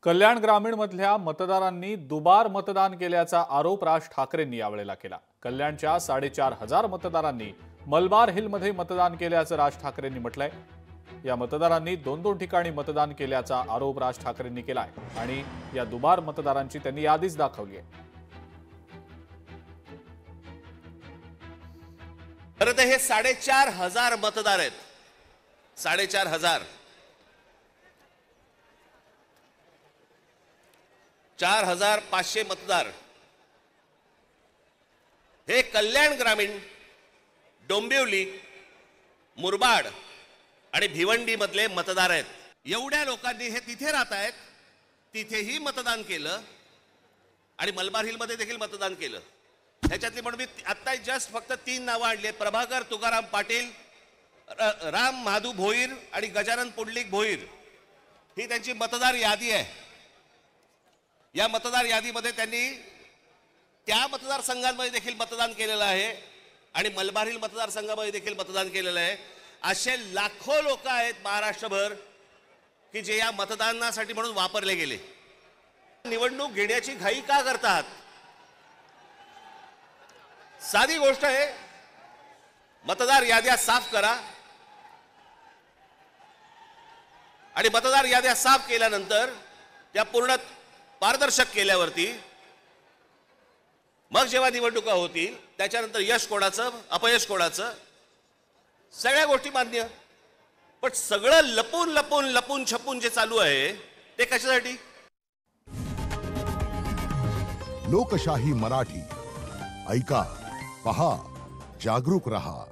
कल्याण ग्रामीण मधल्या मतदारांनी दुबार मतदान केल्याचा आरोप राज ठाकरेंनी यावेळेला केला। कल्याणच्या 4,500 मतदारांनी मलबार हिलमध्ये मतदान केल्याचं राज ठाकरेंनी म्हटलंय। या मतदारांनी दोन ठिकाणी मतदान केल्याचा आरोप राज ठाकरेंनी केलाय आणि या दुबार मतदारांची त्यांनी यादीच दाखवली आहे। खरं तर हे 4,500 मतदार आहेत। 4,500 4,500 मतदार हे कल्याण ग्रामीण, डोंबिवली, मुरबाड आणि भिवंडी मधले मतदार आहेत। एवढ्या लोकांनी हे तिथे राहत आहेत, तिथेही मतदान केलं आणि मलबार हिल मध्ये देखील मतदान केलं। ह्याच्यातली म्हणून मी आता जस्ट फक्त 3 नावं आणली आहेत। प्रभाकर तुकाराम पाटील, राम महादू भोईर आणि गजानन पुंडलिक भोईर ही त्यांची मतदार यादी आहे। या मतदार यादीमध्ये त्यांनी त्या मतदारसंघांमध्ये देखील मतदान केलेलं आहे आणि मलबार हिल मतदारसंघामध्ये देखील मतदान केलेलं आहे। असे लाखो लोक आहेत महाराष्ट्रभर की जे या मतदानासाठी म्हणून वापरले गेले। निवडणूक घेण्याची घाई का करतात? साधी गोष्ट आहे, मतदार याद्या साफ करा आणि मतदार याद्या साफ केल्यानंतर त्या पूर्ण पारदर्शक केल्यावरती मग जेव्हा निवडणुका होतील त्याच्यानंतर यश कोणाचं अपयश कोणाचं सगळ्या गोष्टी मान्य। पण सगळं लपून छपून जे चालू आहे ते कशासाठी? लोकशाही मराठी ऐका, पहा, जागरूक रहा।